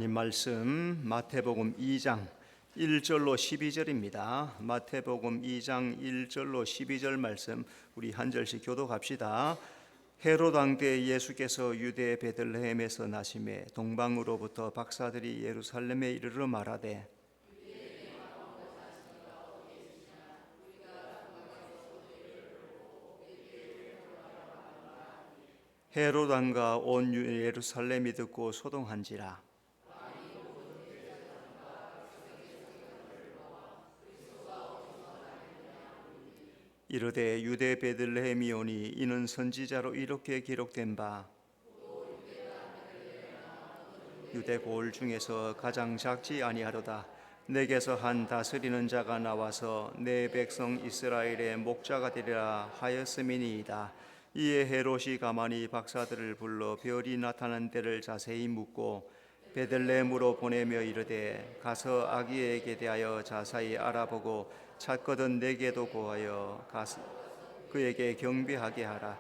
이 말씀 마태복음 2장 1절로 12절입니다. 마태복음 2장 1절로 12절 말씀 우리 한 절씩 교독합시다. 헤롯 왕 때 예수께서 유대 베들레헴에서 나심에 동방으로부터 박사들이 예루살렘에 이르러 말하되 헤롯 왕과 온 예루살렘이 듣고 소동한지라. 이르되 유대 베들레헴이오니 이는 선지자로 이렇게 기록된 바 유대 고을 중에서 가장 작지 아니하로다. 내게서 한 다스리는 자가 나와서 내 백성 이스라엘의 목자가 되리라 하였음이니이다. 이에 헤롯이 가만히 박사들을 불러 별이 나타난 때를 자세히 묻고 베들레헴으로 보내며 이르되 가서 아기에게 대하여 자세히 알아보고 찾거든 내게도 고하여 가서 그에게 경배하게 하라.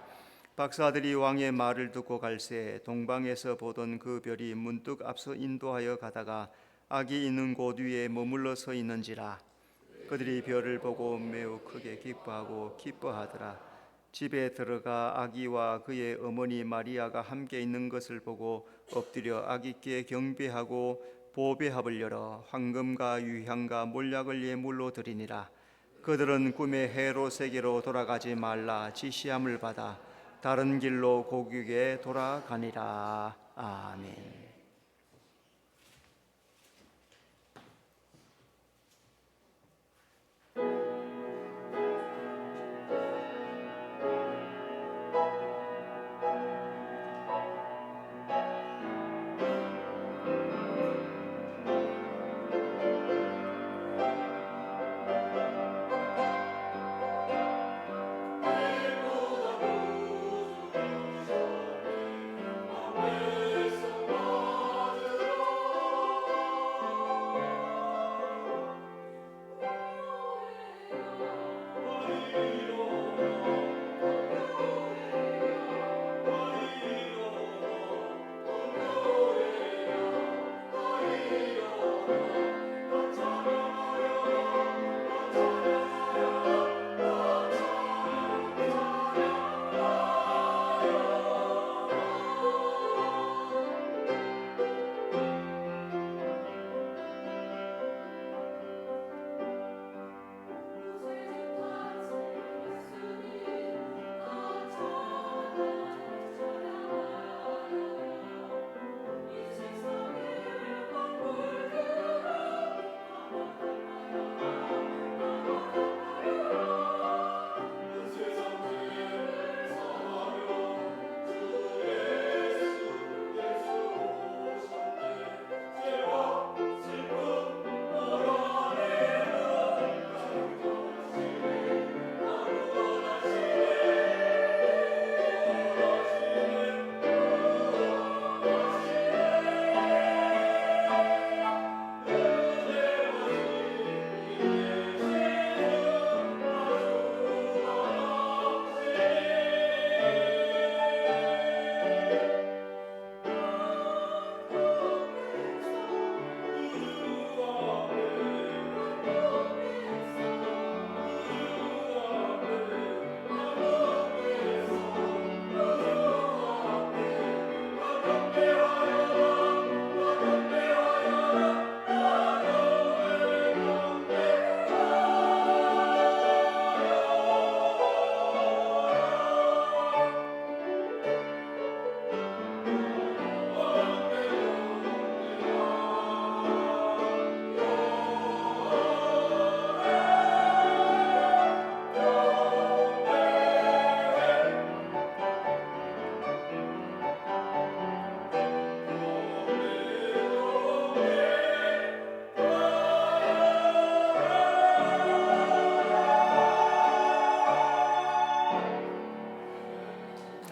박사들이 왕의 말을 듣고 갈새 동방에서 보던 그 별이 문득 앞서 인도하여 가다가 아기 있는 곳 위에 머물러 서 있는지라. 그들이 별을 보고 매우 크게 기뻐하더라. 집에 들어가 아기와 그의 어머니 마리아가 함께 있는 것을 보고 엎드려 아기께 경배하고 보배합을 열어 황금과 유향과 몰약을 예물로 드리니라. 그들은 꿈에 헤롯에게로 돌아가지 말라 지시함을 받아 다른 길로 고국에 돌아가니라. 아멘.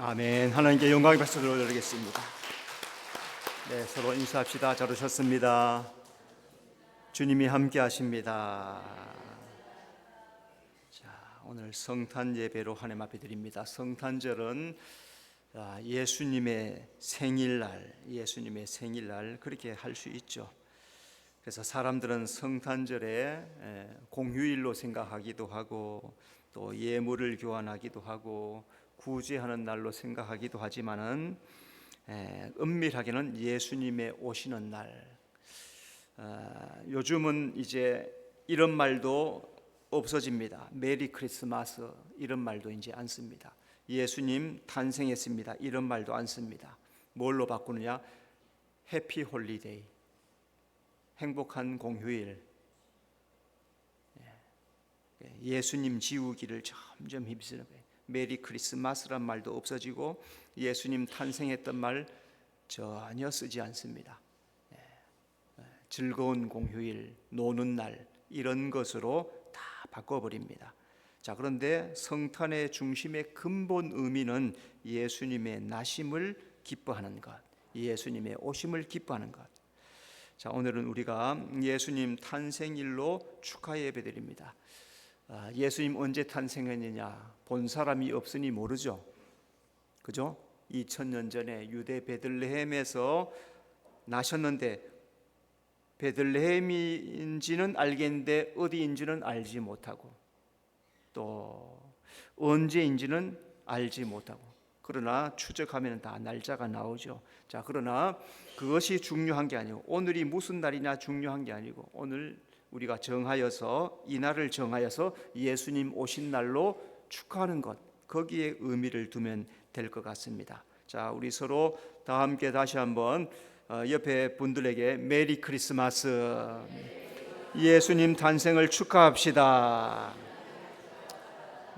아멘. 하나님께 영광의 박수를 올리겠습니다. 네, 서로 인사합시다. 잘 오셨습니다. 주님이 함께 하십니다. 자, 오늘 성탄 예배로 하나님 앞에 드립니다. 성탄절은 예수님의 생일날 그렇게 할 수 있죠. 그래서 사람들은 성탄절에 공휴일로 생각하기도 하고 또 예물을 교환하기도 하고 구제하는 날로 생각하기도 하지만은 은밀하게는 예수님의 오시는 날. 요즘은 이제 이런 말도 없어집니다. 메리 크리스마스 이런 말도 이제 안 씁니다. 예수님 탄생했습니다 이런 말도 안 씁니다. 뭘로 바꾸느냐? 해피 홀리데이, 행복한 공휴일. 예수님 지우기를 점점 힘쓰는 거예요. 메리 크리스마스란 말도 없어지고 예수님 탄생했던 말 전혀 쓰지 않습니다. 즐거운 공휴일, 노는 날 이런 것으로 다 바꿔버립니다. 자, 그런데 성탄의 중심의 근본 의미는 예수님의 나심을 기뻐하는 것, 예수님의 오심을 기뻐하는 것. 자, 오늘은 우리가 예수님 탄생일로 축하 예배드립니다. 예수님 언제 탄생했느냐 본 사람이 없으니 모르죠. 그죠? 2000년 전에 유대 베들레헴에서 나셨는데 베들레헴인지는 알겠는데 어디인지는 알지 못하고 또 언제인지는 알지 못하고, 그러나 추적하면 다 날짜가 나오죠. 자, 그러나 그것이 중요한 게 아니고 오늘이 무슨 날이냐 중요한 게 아니고 오늘 우리가 정하여서 이 날을 정하여서 예수님 오신 날로 축하하는 것, 거기에 의미를 두면 될 것 같습니다. 자, 우리 서로 다 함께 다시 한번 옆에 분들에게 메리 크리스마스, 예수님 탄생을 축하합시다.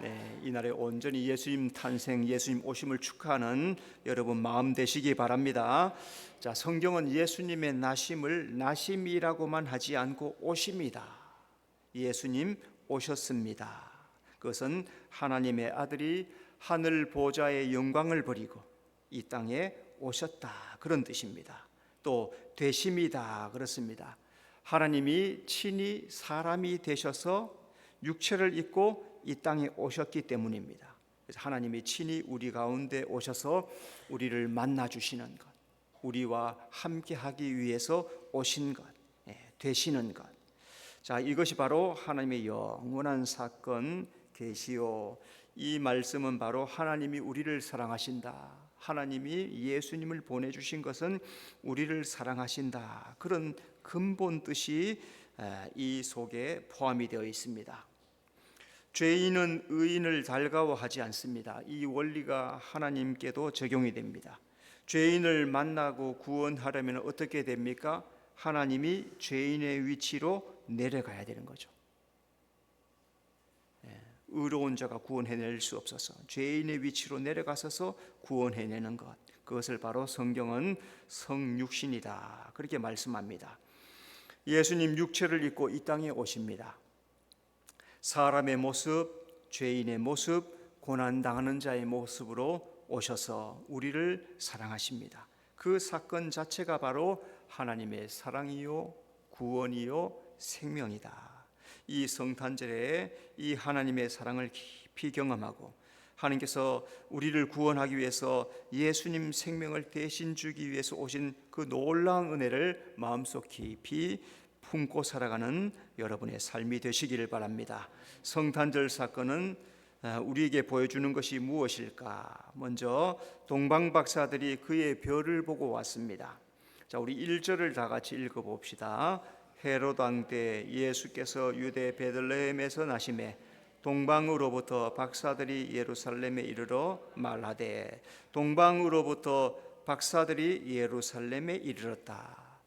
네, 이날에 온전히 예수님 탄생, 예수님 오심을 축하하는 여러분 마음 되시기 바랍니다. 자, 성경은 예수님의 나심을 나심이라고만 하지 않고 오심이다. 예수님 오셨습니다. 그것은 하나님의 아들이 하늘 보좌의 영광을 버리고 이 땅에 오셨다, 그런 뜻입니다. 또 되심이다, 그렇습니다. 하나님이 친히 사람이 되셔서 육체를 입고 이 땅에 오셨기 때문입니다. 그래서 하나님이 친히 우리 가운데 오셔서 우리를 만나 주시는 것, 우리와 함께하기 위해서 오신 것, 되시는 것. 자, 이것이 바로 하나님의 영원한 사건 계시요. 이 말씀은 바로 하나님이 우리를 사랑하신다, 하나님이 예수님을 보내주신 것은 우리를 사랑하신다, 그런 근본 뜻이 이 속에 포함이 되어 있습니다. 죄인은 의인을 달가워하지 않습니다. 이 원리가 하나님께도 적용이 됩니다. 죄인을 만나고 구원하려면 어떻게 됩니까? 하나님이 죄인의 위치로 내려가야 되는 거죠. 의로운 자가 구원해낼 수 없어서 죄인의 위치로 내려가셔서 구원해내는 것, 그것을 바로 성경은 성육신이다, 그렇게 말씀합니다. 예수님 육체를 입고 이 땅에 오십니다. 사람의 모습, 죄인의 모습, 고난당하는 자의 모습으로 오셔서 우리를 사랑하십니다. 그 사건 자체가 바로 하나님의 사랑이요 구원이요 생명이다. 이 성탄절에 이 하나님의 사랑을 깊이 경험하고 하나님께서 우리를 구원하기 위해서 예수님 생명을 대신 주기 위해서 오신 그 놀라운 은혜를 마음속 깊이 품고 살아가는 여러분의 삶이 되시기를 바랍니다. 성탄절 사건은 우리에게 보여주는 것이 무엇일까? 먼저 동방박사들이 그의 별을 보고 왔습니다. 자, 우리 1절을 다 같이 읽어봅시다. 헤롯 왕 때 예수께서 유대 베들레헴에서 나심에 동방으로부터 박사들이 예루살렘에 이르러 말하되, 동방으로부터 박사들이 예루살렘에 이르렀다.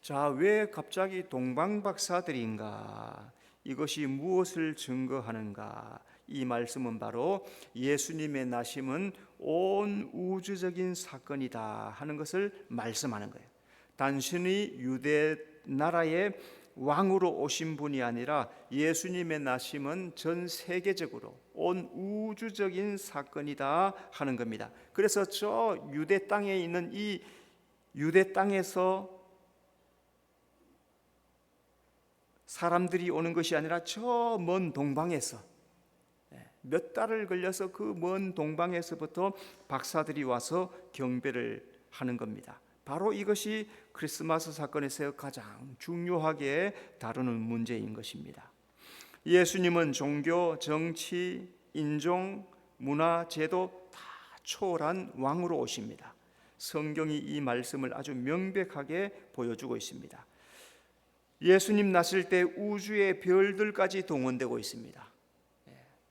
자, 왜 갑자기 동방박사들인가? 이것이 무엇을 증거하는가? 이 말씀은 바로 예수님의 나심은 온 우주적인 사건이다 하는 것을 말씀하는 거예요. 단순히 유대 나라의 왕으로 오신 분이 아니라 예수님의 나심은 전 세계적으로 온 우주적인 사건이다 하는 겁니다. 그래서 저 유대 땅에 있는 이 유대 땅에서 사람들이 오는 것이 아니라 저 먼 동방에서, 몇 달을 걸려서 그 먼 동방에서부터 박사들이 와서 경배를 하는 겁니다. 바로 이것이 크리스마스 사건에서 가장 중요하게 다루는 문제인 것입니다. 예수님은 종교, 정치, 인종, 문화, 제도 다 초월한 왕으로 오십니다. 성경이 이 말씀을 아주 명백하게 보여주고 있습니다. 예수님 나실 때 우주의 별들까지 동원되고 있습니다.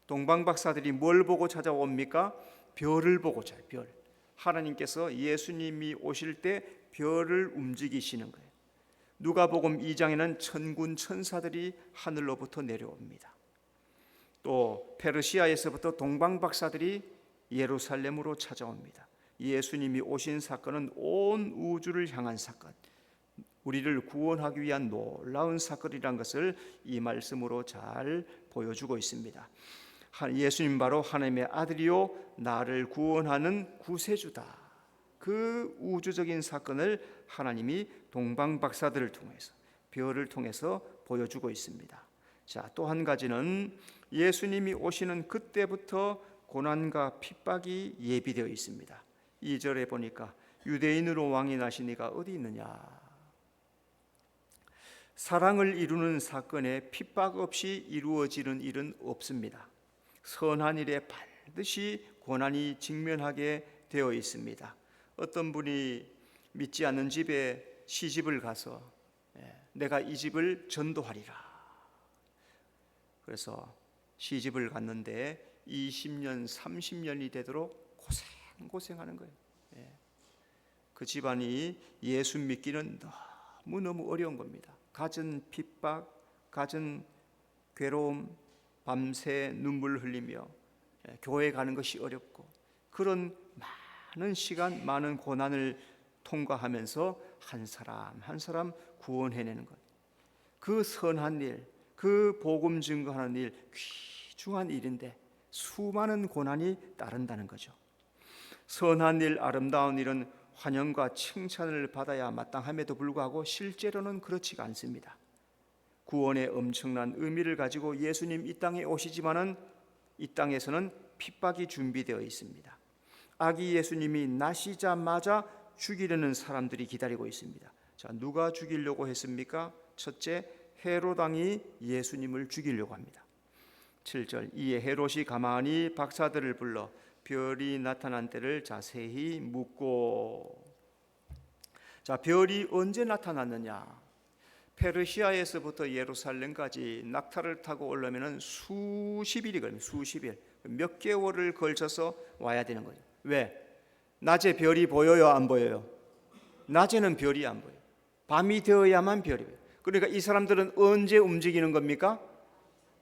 동방 박사들이 뭘 보고 찾아옵니까? 별을 보고 찾아요. 별. 하나님께서 예수님이 오실 때 별을 움직이시는 거예요. 누가복음 2장에는 천군 천사들이 하늘로부터 내려옵니다. 또 페르시아에서부터 동방 박사들이 예루살렘으로 찾아옵니다. 예수님이 오신 사건은 온 우주를 향한 사건, 우리를 구원하기 위한 놀라운 사건이라는 것을 이 말씀으로 잘 보여주고 있습니다. 예수님 바로 하나님의 아들이요 나를 구원하는 구세주다. 그 우주적인 사건을 하나님이 동방 박사들을 통해서, 별을 통해서 보여주고 있습니다. 자, 또 한 가지는 예수님이 오시는 그때부터 고난과 핍박이 예비되어 있습니다. 2절에 보니까 유대인으로 왕이 나신 이가 어디 있느냐. 사랑을 이루는 사건에 핍박 없이 이루어지는 일은 없습니다. 선한 일에 반드시 고난이 직면하게 되어 있습니다. 어떤 분이 믿지 않는 집에 시집을 가서 내가 이 집을 전도하리라. 그래서 시집을 갔는데 20년, 30년이 되도록 고생하는 거예요. 그 집안이 예수 믿기는 너무너무 어려운 겁니다. 갖은 핍박, 갖은 괴로움, 밤새 눈물 흘리며 교회 가는 것이 어렵고 그런 많은 시간, 많은 고난을 통과하면서 한 사람 한 사람 구원해내는 것. 그 선한 일, 그 복음 증거하는 일, 귀중한 일인데 수많은 고난이 따른다는 거죠. 선한 일, 아름다운 일은 환영과 칭찬을 받아야 마땅함에도 불구하고 실제로는 그렇지가 않습니다. 구원의 엄청난 의미를 가지고 예수님 이 땅에 오시지만은 이 땅에서는 핍박이 준비되어 있습니다. 아기 예수님이 나시자마자 죽이려는 사람들이 기다리고 있습니다. 자, 누가 죽이려고 했습니까? 첫째, 헤롯 왕이 예수님을 죽이려고 합니다. 7절, 이에 헤롯이 가만히 박사들을 불러 별이 나타난 때를 자세히 묻고. 자, 별이 언제 나타났느냐? 페르시아에서부터 예루살렘까지 낙타를 타고 오려면 수십일이 걸립니다. 수십일, 몇 개월을 걸쳐서 와야 되는 거죠. 왜? 낮에 별이 보여요, 안 보여요? 낮에는 별이 안 보여요. 밤이 되어야만 별이 보여요. 그러니까 이 사람들은 언제 움직이는 겁니까?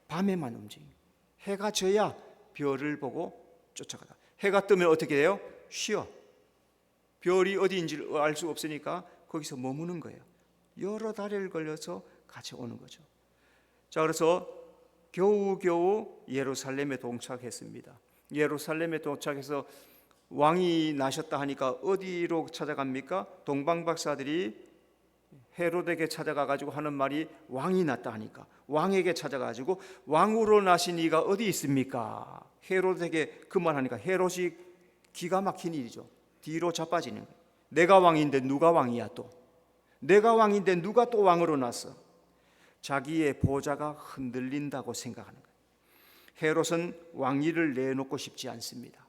밤에만 움직입니다. 해가 져야 별을 보고 쫓아가다. 해가 뜨면 어떻게 돼요? 쉬어. 별이 어디인지를 알 수 없으니까 거기서 머무는 거예요. 여러 달을 걸려서 같이 오는 거죠. 자, 그래서 겨우겨우 예루살렘에 도착했습니다. 예루살렘에 도착해서 왕이 나셨다 하니까 어디로 찾아갑니까? 동방 박사들이 헤롯에게 찾아가 가지고 하는 말이 왕이 났다 하니까 왕에게 찾아가 가지고 왕으로 나신 이가 어디 있습니까? 헤롯에게 그 말하니까 헤롯이 기가 막힌 일이죠. 뒤로 자빠지는 거예요. 내가 왕인데 누가 왕이야 또? 내가 왕인데 누가 또 왕으로 났어? 자기의 보좌가 흔들린다고 생각하는 거예요. 헤롯은 왕위를 내놓고 싶지 않습니다.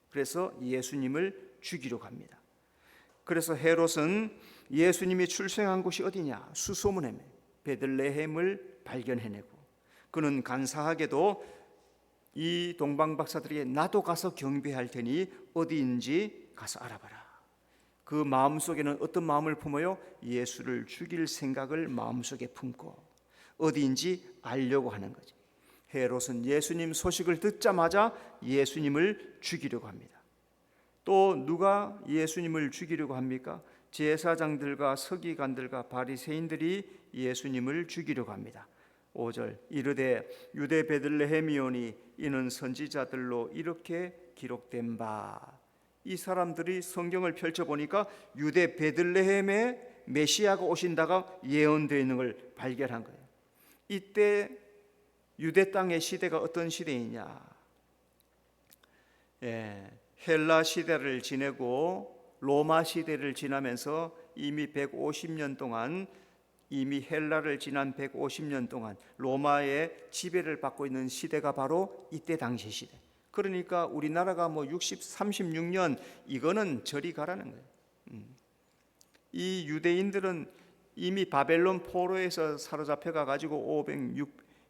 그래서 예수님을 죽이려 합니다. 그래서 헤롯은 예수님이 출생한 곳이 어디냐? 수소문에 베들레헴을 발견해내고 그는 간사하게도 이 동방 박사들에게 나도 가서 경배할 테니 어디인지 가서 알아봐라. 그 마음속에는 어떤 마음을 품어요? 예수를 죽일 생각을 마음속에 품고 어디인지 알려고 하는 거죠. 헤롯은 예수님 소식을 듣자마자 예수님을 죽이려고 합니다. 또 누가 예수님을 죽이려고 합니까? 제사장들과 서기관들과 바리새인들이 예수님을 죽이려고 합니다. 5절, 이르되 유대 베들레헴이오니 이는 선지자들로 이렇게 기록된 바. 이 사람들이 성경을 펼쳐보니까 유대 베들레헴에 메시아가 오신다가 예언되어 있는 걸 발견한 거예요. 이때 유대 땅의 시대가 어떤 시대이냐? 헬라 시대를 지내고 로마 시대를 지나면서 이미 150년 동안, 이미 헬라를 지난 150년 동안 로마의 지배를 받고 있는 시대가 바로 이때 당시 시대. 그러니까 우리나라가 뭐 36년 이거는 저리 가라는 거예요. 이 유대인들은 이미 바벨론 포로에서 사로잡혀가 가지고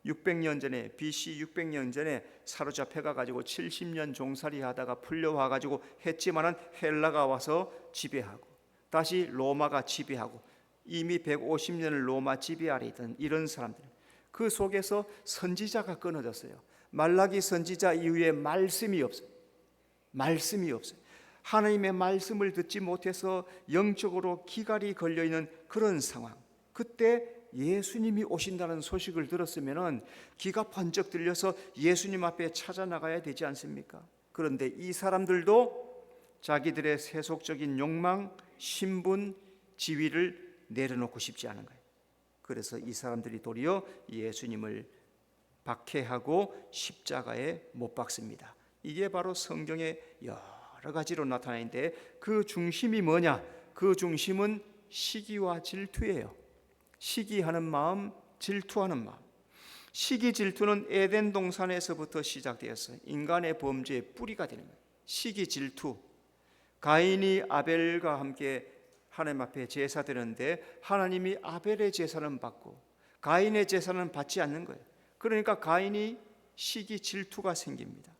600년 전에, BC 600년 전에 사로잡혀가 가지고 70년 종살이 하다가 풀려와 가지고 했지만은 헬라가 와서 지배하고 다시 로마가 지배하고 이미 150년을 로마 지배 아래 있던 이런 사람들, 그 속에서 선지자가 끊어졌어요. 말라기 선지자 이후에 말씀이 없어요. 말씀이 없어요. 하나님의 말씀을 듣지 못해서 영적으로 기갈이 걸려있는 그런 상황. 그때 예수님이 오신다는 소식을 들었으면 기가 번쩍 들려서 예수님 앞에 찾아 나가야 되지 않습니까? 그런데 이 사람들도 자기들의 세속적인 욕망, 신분, 지위를 내려놓고 싶지 않은 거예요. 그래서 이 사람들이 도리어 예수님을 박해하고 십자가에 못 박습니다. 이게 바로 성경의 여러 가지로 나타나는데 그 중심이 뭐냐? 그 중심은 시기와 질투예요. 시기하는 마음, 질투하는 마음. 시기 질투는 에덴 동산에서부터 시작되었어요. 인간의 범죄의 뿌리가 되는 거예요. 시기 질투. 가인이 아벨과 함께 하나님 앞에 제사 드렸는데 하나님이 아벨의 제사는 받고 가인의 제사는 받지 않는 거예요. 그러니까 가인이 시기 질투가 생깁니다.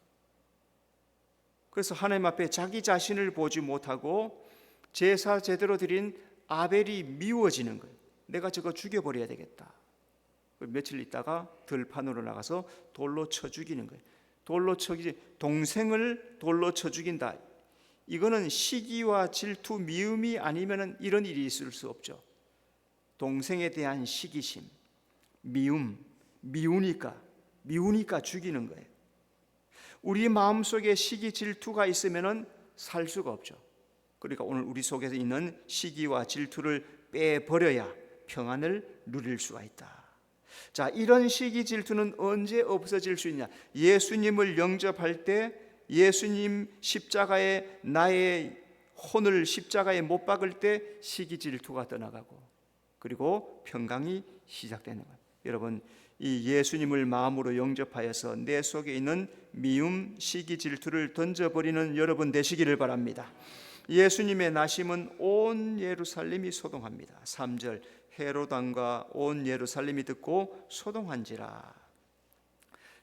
그래서 하나님 앞에 자기 자신을 보지 못하고 제사 제대로 드린 아벨이 미워지는 거예요. 내가 저거 죽여버려야 되겠다. 며칠 있다가 들판으로 나가서 돌로 쳐 죽이는 거예요. 돌로 쳐 동생을 돌로 쳐 죽인다. 이거는 시기와 질투, 미움이 아니면 이런 일이 있을 수 없죠. 동생에 대한 시기심, 미움, 미우니까 죽이는 거예요. 우리 마음속에 시기, 질투가 있으면 살 수가 없죠. 그러니까 오늘 우리 속에서 있는 시기와 질투를 빼버려야 평안을 누릴 수가 있다. 자, 이런 시기, 질투는 언제 없어질 수 있냐? 예수님을 영접할 때 예수님 십자가에 나의 혼을 십자가에 못 박을 때 시기 질투가 떠나가고 그리고 평강이 시작되는 거예요. 여러분, 이 예수님을 마음으로 영접하여서 내 속에 있는 미움, 시기 질투를 던져버리는 여러분 되시기를 바랍니다. 예수님의 나심은 온 예루살렘이 소동합니다. 3절, 헤롯 왕과 온 예루살렘이 듣고 소동한지라.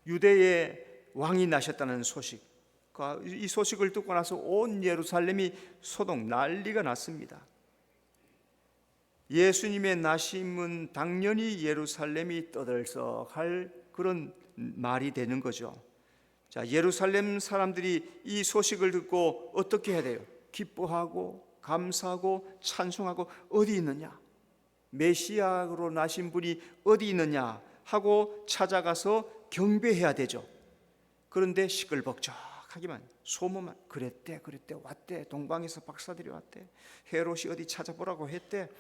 유대의 왕이 나셨다는 소식, 이 소식을 듣고 나서 온 예루살렘이 소동, 난리가 났습니다. 예수님의 나심은 당연히 예루살렘이 떠들썩할 그런 말이 되는 거죠. 자, 예루살렘 사람들이 이 소식을 듣고 어떻게 해야 돼요? 기뻐하고 감사하고 찬송하고 어디 있느냐? 메시아로 나신 분이 어디 있느냐 하고 찾아가서 경배해야 되죠. 그런데 시끌벅적하기만 소문만 그랬대 왔대, 동방에서 박사들이 왔대, 헤롯이 어디 찾아보라고 했대,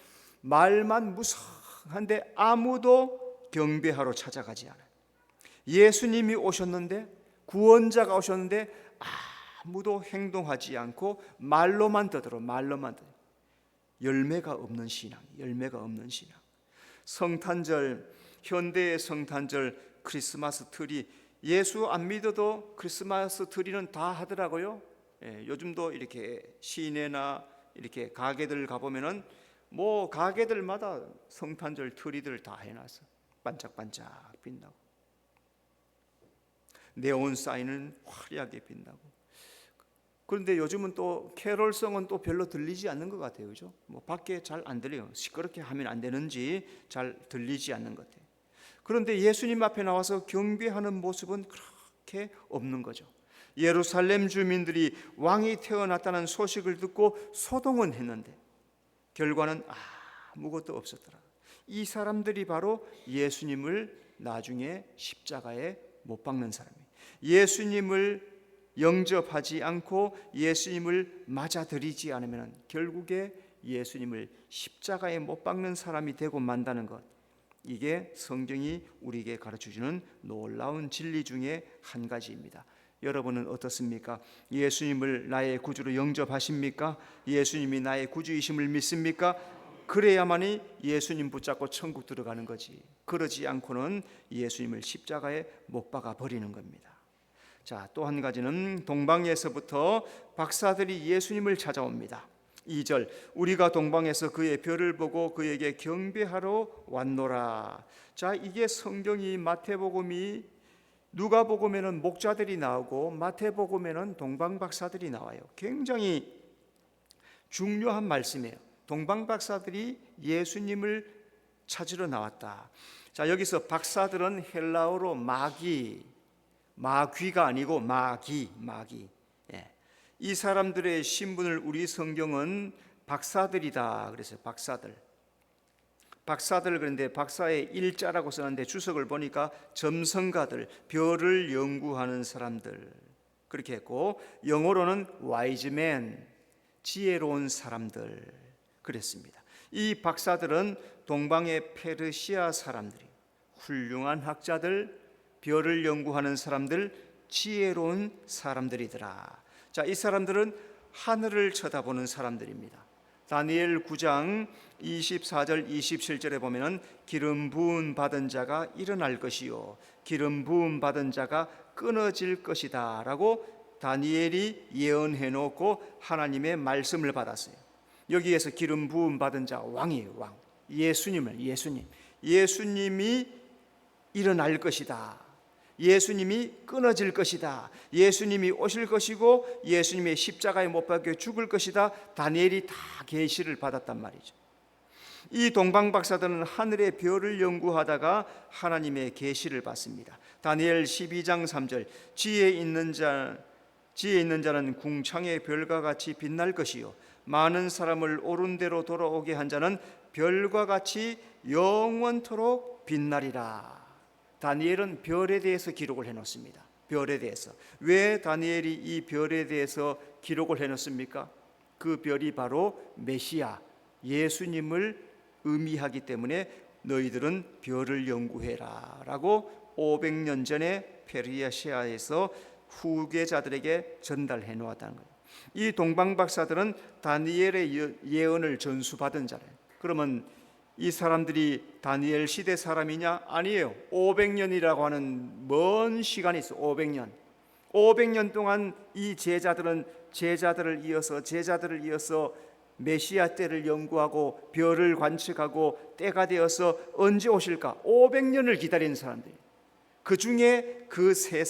말만 무성한데 아무도 경배하러 찾아가지 않아요. 예수님이 오셨는데, 구원자가 오셨는데 아무도 행동하지 않고 말로만 떠들어. 열매가 없는 신앙. 성탄절, 현대의 성탄절, 크리스마스 트리, 예수 안 믿어도 크리스마스 트리는 다 하더라고요. 요즘도 이렇게 시내나 이렇게 가게들 가보면은 뭐 가게들마다 성탄절 트리들 다 해놨어. 반짝반짝 빛나고 네온 사인은 화려하게 빛나고. 그런데 요즘은 또 캐롤성은 또 별로 들리지 않는 것 같아요. 그죠? 뭐 밖에 잘 안 들려요. 시끄럽게 하면 안 되는지 잘 들리지 않는 것 같아요. 그런데 예수님 앞에 나와서 경배하는 모습은 그렇게 없는 거죠. 예루살렘 주민들이 왕이 태어났다는 소식을 듣고 소동은 했는데 결과는 아무것도 없었더라. 이 사람들이 바로 예수님을 나중에 십자가에 못 박는 사람이에요. 예수님을 영접하지 않고 예수님을 맞아들이지 않으면 결국에 예수님을 십자가에 못 박는 사람이 되고 만다는 것, 이게 성경이 우리에게 가르쳐주는 놀라운 진리 중에 한 가지입니다. 여러분은 어떻습니까? 예수님을 나의 구주로 영접하십니까? 예수님이 나의 구주이심을 믿습니까? 그래야만이 예수님 붙잡고 천국 들어가는 거지. 그러지 않고는 예수님을 십자가에 못 박아 버리는 겁니다. 자, 또 한 가지는 동방에서부터 박사들이 예수님을 찾아옵니다. 2절, 우리가 동방에서 그의 별을 보고 그에게 경배하러 왔노라. 자, 이게 성경이 마태복음이 누가복음에는 목자들이 나오고 마태복음에는 동방박사들이 나와요. 굉장히 중요한 말씀이에요. 동방박사들이 예수님을 찾으러 나왔다. 자, 여기서 박사들은 헬라어로 마귀가 아니고 마기. 예. 이 사람들의 신분을 우리 성경은 박사들이다 그랬어요. 박사들 그런데 박사의 일자라고 썼는데 주석을 보니까 점성가들, 별을 연구하는 사람들 그렇게 했고, 영어로는 wise man, 지혜로운 사람들 그랬습니다. 이 박사들은 동방의 페르시아 사람들이 훌륭한 학자들, 별을 연구하는 사람들, 지혜로운 사람들이더라. 자, 이 사람들은 하늘을 쳐다보는 사람들입니다. 다니엘 9장 24절 27절에 보면은 기름 부음 받은 자가 일어날 것이요 기름 부음 받은 자가 끊어질 것이다 라고 다니엘이 예언해 놓고 하나님의 말씀을 받았어요. 여기에서 기름 부음 받은 자, 왕이에요. 왕, 예수님이 일어날 것이다, 예수님이 끊어질 것이다, 예수님이 오실 것이고 예수님의 십자가에 못 박혀 죽을 것이다. 다니엘이 다 계시를 받았단 말이죠. 이 동방박사들은 하늘의 별을 연구하다가 하나님의 계시를 받습니다. 다니엘 12장 3절, 지혜 있는 자는 궁창의 별과 같이 빛날 것이요 많은 사람을 옳은 대로 돌아오게 한 자는 별과 같이 영원토록 빛나리라. 다니엘은 별에 대해서 기록을 해놓습니다. 별에 대해서. 왜 다니엘이 이 별에 대해서 기록을 해놓습니까? 그 별이 바로 메시아, 예수님을 의미하기 때문에 너희들은 별을 연구해라 라고 500년 전에 페르시아에서 후계자들에게 전달해 놓았다는 거예요. 이 동방박사들은 다니엘의 예언을 전수받은 자래요. 그러면 이 사람들이 다니엘 시대 사람이냐? 아니에요. 500년이라고 하는 먼 시간이 있어. 500년 동안 이 제자들을 이어서 메시아 때를 연구하고 별을 관측하고 때가 되어서 언제 오실까? 500년을 기다리는 사람들. 그 중에 그 세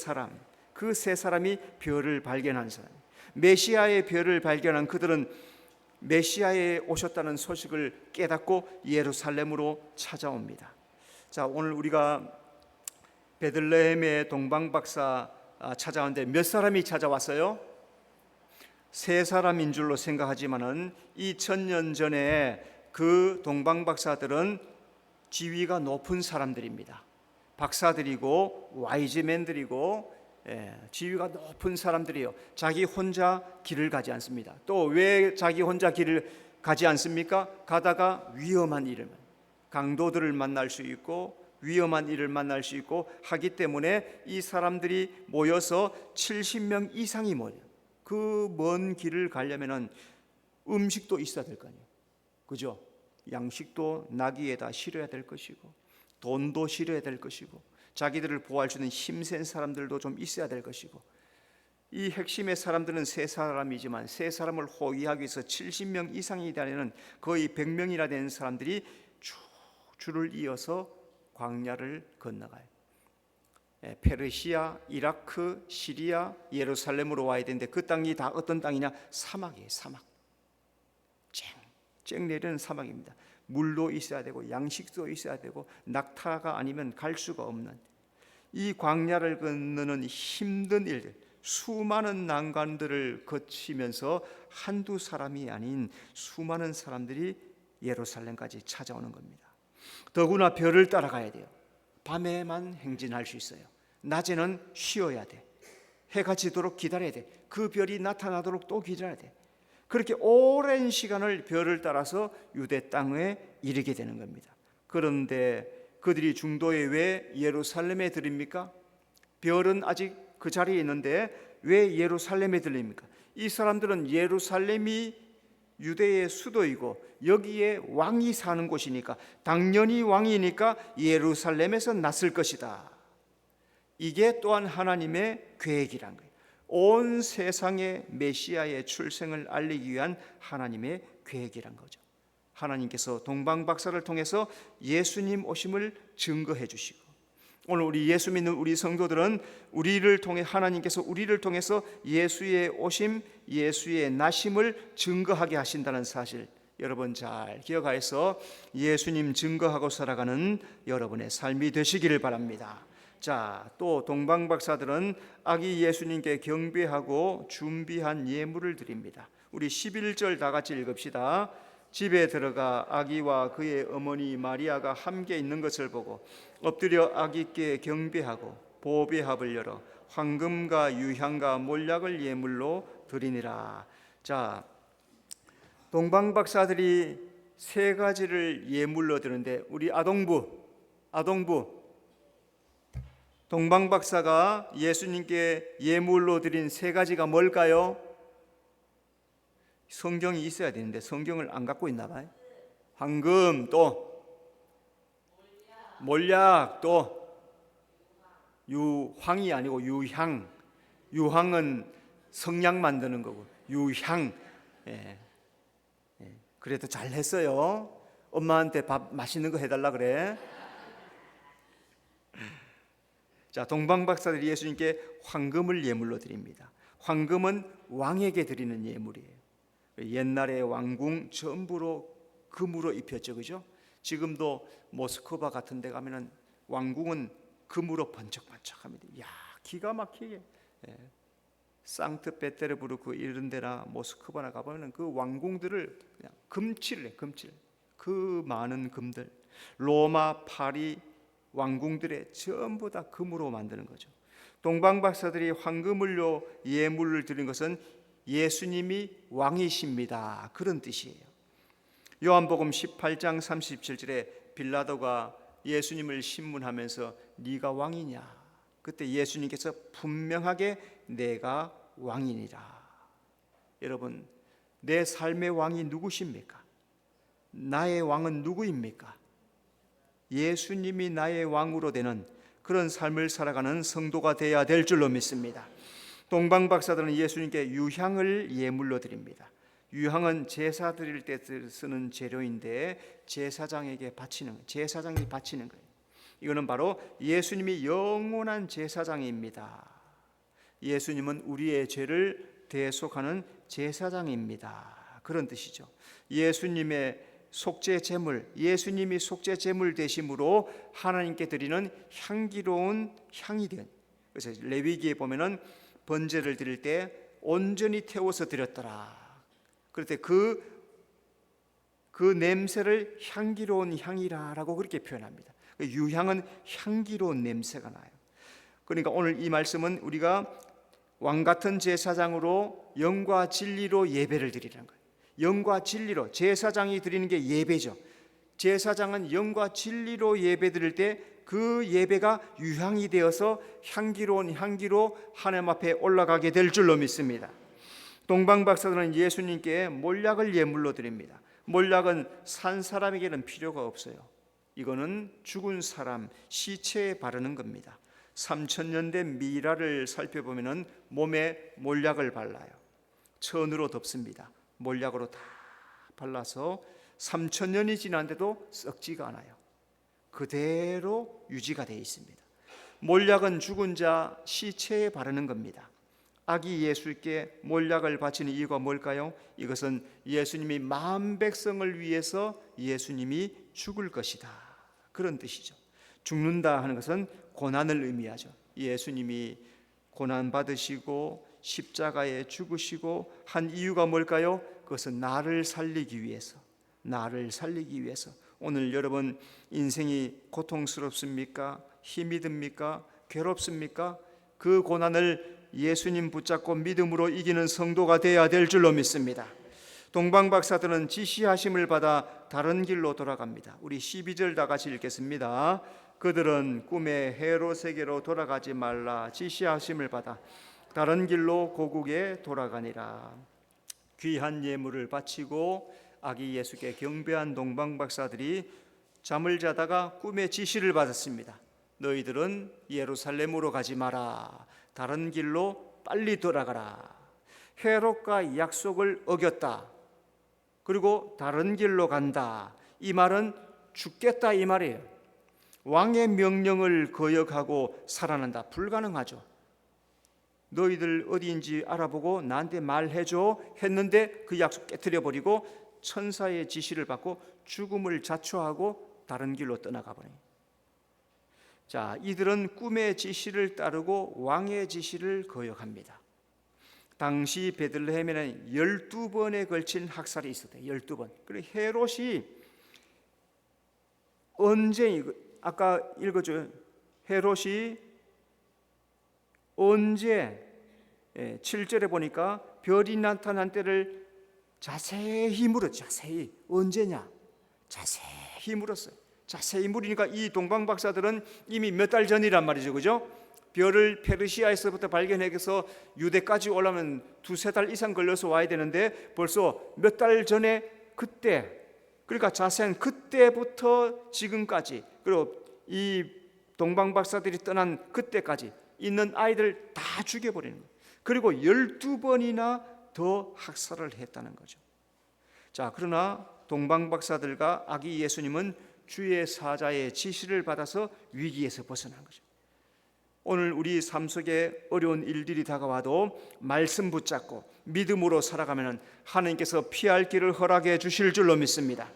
사람이 별을 발견한 사람. 메시아의 별을 발견한 그들은 메시아에 오셨다는 소식을 깨닫고 예루살렘으로 찾아옵니다. 자, 오늘 우리가 베들레헴의 동방박사 찾아왔는데 몇 사람이 찾아왔어요? 세 사람인 줄로 생각하지만은 2000년 전에 그 동방박사들은 지위가 높은 사람들입니다. 박사들이고 와이즈맨들이고 지위가 높은 사람들이에요. 자기 혼자 길을 가지 않습니다. 또 왜 자기 혼자 길을 가지 않습니까? 가다가 위험한 일을, 강도들을 만날 수 있고 위험한 일을 만날 수 있고 하기 때문에 이 사람들이 모여서 70명 이상이 모여요. 그 먼 길을 가려면은 음식도 있어야 될 거 아니에요. 그죠? 양식도 나귀에다 실어야 될 것이고 돈도 실어야 될 것이고 자기들을 보호할 수 있는 힘센 사람들도 좀 있어야 될 것이고, 이 핵심의 사람들은 세 사람이지만 세 사람을 호위하기 위해서 70명 이상이 되는 거의 100명이나 되는 사람들이 줄을 이어서 광야를 건너가요. 페르시아, 이라크, 시리아, 예루살렘으로 와야 되는데 그 땅이 다 어떤 땅이냐? 사막이에요. 사막. 쨍 내리는 사막입니다. 물도 있어야 되고 양식도 있어야 되고 낙타가 아니면 갈 수가 없는 이 광야를 건너는 힘든 일들, 수많은 난관들을 거치면서 한두 사람이 아닌 수많은 사람들이 예루살렘까지 찾아오는 겁니다. 더구나 별을 따라가야 돼요. 밤에만 행진할 수 있어요. 낮에는 쉬어야 돼. 해가 지도록 기다려야 돼. 그 별이 나타나도록 또 기다려야 돼. 그렇게 오랜 시간을 별을 따라서 유대 땅에 이르게 되는 겁니다. 그런데 그들이 중도에 왜 예루살렘에 들입니까? 별은 아직 그 자리에 있는데 왜 예루살렘에 들립니까? 이 사람들은 예루살렘이 유대의 수도이고 여기에 왕이 사는 곳이니까 당연히 왕이니까 예루살렘에서 났을 것이다. 이게 또한 하나님의 계획이란 거예요. 온 세상에 메시아의 출생을 알리기 위한 하나님의 계획이란 거죠. 하나님께서 동방박사를 통해서 예수님 오심을 증거해 주시고, 오늘 우리 예수 믿는 우리 성도들은 우리를 통해 하나님께서 우리를 통해서 예수의 오심, 예수의 나심을 증거하게 하신다는 사실 여러분 잘 기억하여서 예수님 증거하고 살아가는 여러분의 삶이 되시기를 바랍니다. 자, 또 동방박사들은 아기 예수님께 경배하고 준비한 예물을 드립니다. 우리 11절 다 같이 읽읍시다. 집에 들어가 아기와 그의 어머니 마리아가 함께 있는 것을 보고 엎드려 아기께 경배하고 보배합을 열어 황금과 유향과 몰약을 예물로 드리니라. 자, 동방박사들이 세 가지를 예물로 드는데 우리 아동부 동방박사가 예수님께 예물로 드린 세 가지가 뭘까요? 성경이 있어야 되는데 성경을 안 갖고 있나 봐요. 황금, 또 몰약, 또 유황이 아니고 유향. 유황은 성약 만드는 거고 유향. 그래도 잘했어요. 엄마한테 밥 맛있는 거 해달라 그래. 자, 동방박사들이 예수님께 황금을 예물로 드립니다. 황금은 왕에게 드리는 예물이에요. 옛날에 왕궁 전부로 금으로 입혔죠, 그죠? 지금도 모스크바 같은 데 가면은 왕궁은 금으로 번쩍번쩍합니다. 야, 기가 막히게. 상트페테르부르크 이런 데나 모스크바나 가보면 그 왕궁들을 그냥 금칠을 해, 금칠. 그 많은 금들, 로마, 파리 왕궁들의 전부 다 금으로 만드는 거죠. 동방박사들이 황금을로 예물을 드린 것은 예수님이 왕이십니다, 그런 뜻이에요. 요한복음 18장 37절에 빌라도가 예수님을 신문하면서 네가 왕이냐? 그때 예수님께서 분명하게 내가 왕이니라. 여러분, 내 삶의 왕이 누구십니까? 나의 왕은 누구입니까? 예수님이 나의 왕으로 되는 그런 삶을 살아가는 성도가 되어야 될 줄로 믿습니다. 동방박사들은 예수님께 유향을 예물로 드립니다. 유향은 제사 드릴 때 쓰는 재료인데 제사장이 바치는 거예요. 이거는 바로 예수님이 영원한 제사장입니다. 예수님은 우리의 죄를 대속하는 제사장입니다, 그런 뜻이죠. 예수님이 속죄 제물 되심으로 하나님께 드리는 향기로운 향이 된. 그래서 레위기에 보면은 번제를 드릴 때 온전히 태워서 드렸더라. 그럴 때 그 냄새를 향기로운 향이라라고 그렇게 표현합니다. 유향은 향기로운 냄새가 나요. 그러니까 오늘 이 말씀은 우리가 왕 같은 제사장으로 영과 진리로 예배를 드리라는 거예요. 영과 진리로, 제사장이 드리는 게 예배죠. 제사장은 영과 진리로 예배 드릴 때 그 예배가 유향이 되어서 향기로운 향기로 하나님 앞에 올라가게 될 줄로 믿습니다. 동방박사들은 예수님께 몰약을 예물로 드립니다. 몰약은 산 사람에게는 필요가 없어요. 이거는 죽은 사람 시체에 바르는 겁니다. 3000년 된 미라를 살펴보면 몸에 몰약을 발라요. 천으로 덮습니다. 몰약으로 다 발라서 3000년이 지났는데도 썩지가 않아요. 그대로 유지가 되어 있습니다. 몰약은 죽은 자 시체에 바르는 겁니다. 아기 예수께 몰약을 바치는 이유가 뭘까요? 이것은 예수님이 만 백성을 위해서 예수님이 죽을 것이다, 그런 뜻이죠. 죽는다 하는 것은 고난을 의미하죠. 예수님이 고난 받으시고 십자가에 죽으시고 한 이유가 뭘까요? 그것은 나를 살리기 위해서. 오늘 여러분 인생이 고통스럽습니까? 힘이 듭니까? 괴롭습니까? 그 고난을 예수님 붙잡고 믿음으로 이기는 성도가 되어야 될 줄로 믿습니다. 동방박사들은 지시하심을 받아 다른 길로 돌아갑니다. 우리 12절 다 같이 읽겠습니다. 그들은 꿈에 헤롯에게로 돌아가지 말라 지시하심을 받아 다른 길로 고국에 돌아가니라. 귀한 예물을 바치고 아기 예수께 경배한 동방박사들이 잠을 자다가 꿈의 지시를 받았습니다. 너희들은 예루살렘으로 가지 마라. 다른 길로 빨리 돌아가라. 헤롯과 약속을 어겼다. 그리고 다른 길로 간다. 이 말은 죽겠다 이 말이에요. 왕의 명령을 거역하고 살아난다. 불가능하죠. 너희들 어디인지 알아보고 나한테 말해줘 했는데 그 약속 깨뜨려 버리고 천사의 지시를 받고 죽음을 자초하고 다른 길로 떠나가 버려요. 자, 이들은 꿈의 지시를 따르고 왕의 지시를 거역합니다. 당시 베들레헴에는 12번에 걸친 학살이 있었대요. 12번. 그리고 헤롯이 언제, 아까 읽어줘요. 헤롯이 언제, 7절에 보니까 별이 나타난 때를 자세히 물었죠. 자세히. 언제냐? 자세히 물었어요. 자세히 물으니까 이 동방박사들은 이미 몇 달 전이란 말이죠. 그죠? 별을 페르시아에서부터 발견해서 유대까지 오려면 2-3달 이상 걸려서 와야 되는데 벌써 몇 달 전에 그때, 그러니까 자세한 그때부터 지금까지, 그리고 이 동방박사들이 떠난 그때까지 있는 아이들 다 죽여버리는 거예요. 그리고 12번이나 더 학살을 했다는 거죠. 자, 그러나 동방박사들과 아기 예수님은 주의 사자의 지시를 받아서 위기에서 벗어난 거죠. 오늘 우리 삶 속에 어려운 일들이 다가와도 말씀 붙잡고 믿음으로 살아가면 하나님께서 피할 길을 허락해 주실 줄로 믿습니다.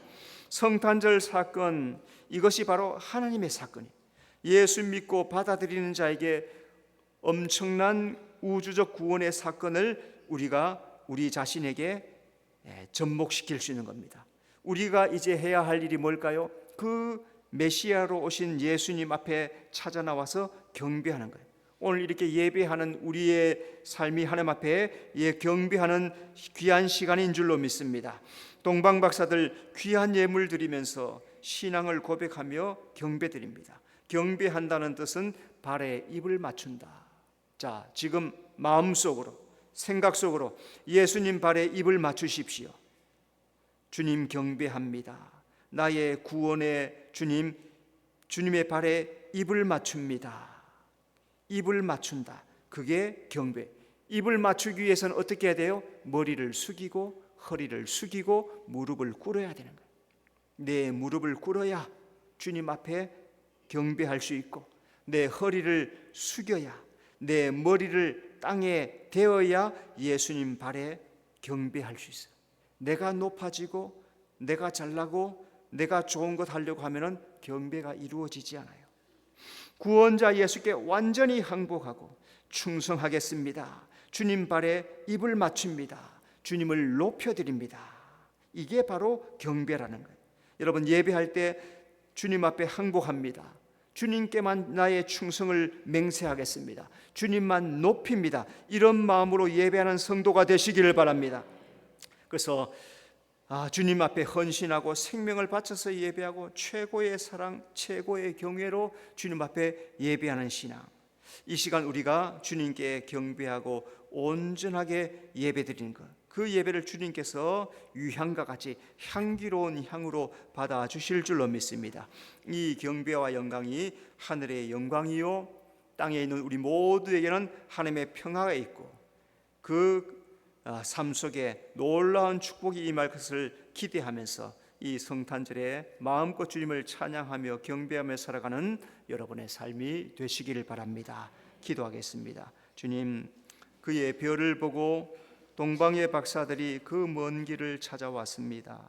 성탄절 사건, 이것이 바로 하나님의 사건이에요. 예수 믿고 받아들이는 자에게 엄청난 우주적 구원의 사건을 우리가 우리 자신에게 접목시킬 수 있는 겁니다. 우리가 이제 해야 할 일이 뭘까요? 그 메시아로 오신 예수님 앞에 찾아 나와서 경배하는 거예요. 오늘 이렇게 예배하는 우리의 삶이 하나님 앞에 경배하는 귀한 시간인 줄로 믿습니다. 동방박사들 귀한 예물 드리면서 신앙을 고백하며 경배드립니다. 경배한다는 뜻은 발에 입을 맞춘다. 자, 지금 마음속으로, 생각 속으로 예수님 발에 입을 맞추십시오. 주님 경배합니다. 나의 구원의 주님, 주님의 발에 입을 맞춥니다. 입을 맞춘다. 그게 경배. 입을 맞추기 위해서는 어떻게 해야 돼요? 머리를 숙이고 허리를 숙이고 무릎을 꿇어야 되는 거예요. 내 무릎을 꿇어야 주님 앞에 경배할 수 있고, 내 허리를 숙여야, 내 머리를 땅에 대어야 예수님 발에 경배할 수 있어요. 내가 높아지고 내가 잘나고 내가 좋은 것 하려고 하면은 경배가 이루어지지 않아요. 구원자 예수께 완전히 항복하고 충성하겠습니다. 주님 발에 입을 맞춥니다. 주님을 높여드립니다. 이게 바로 경배라는 거예요. 여러분, 예배할 때 주님 앞에 항복합니다. 주님께만 나의 충성을 맹세하겠습니다. 주님만 높입니다. 이런 마음으로 예배하는 성도가 되시기를 바랍니다. 그래서 주님 앞에 헌신하고 생명을 바쳐서 예배하고 최고의 사랑, 최고의 경외로 주님 앞에 예배하는 신앙. 이 시간 우리가 주님께 경배하고 온전하게 예배드리는 것, 그 예배를 주님께서 유향과 같이 향기로운 향으로 받아주실 줄로 믿습니다. 이 경배와 영광이 하늘의 영광이요 땅에 있는 우리 모두에게는 하나님의 평화가 있고 그 삶 속에 놀라운 축복이 임할 것을 기대하면서 이 성탄절에 마음껏 주님을 찬양하며 경배하며 살아가는 여러분의 삶이 되시기를 바랍니다. 기도하겠습니다. 주님, 그의 별을 보고 동방의 박사들이 그 먼 길을 찾아왔습니다.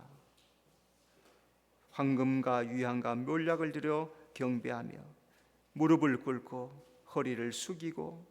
황금과 유향과 묘약을 드려 경배하며 무릎을 꿇고 허리를 숙이고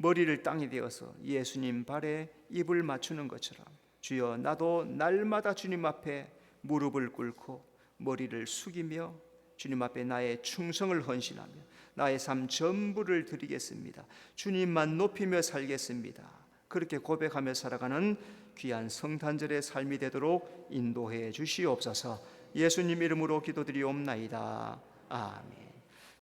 머리를 땅에 대어서 예수님 발에 입을 맞추는 것처럼 주여, 나도 날마다 주님 앞에 무릎을 꿇고 머리를 숙이며 주님 앞에 나의 충성을 헌신하며 나의 삶 전부를 드리겠습니다. 주님만 높이며 살겠습니다. 그렇게 고백하며 살아가는 귀한 성탄절의 삶이 되도록 인도해 주시옵소서. 예수님 이름으로 기도드리옵나이다. 아멘.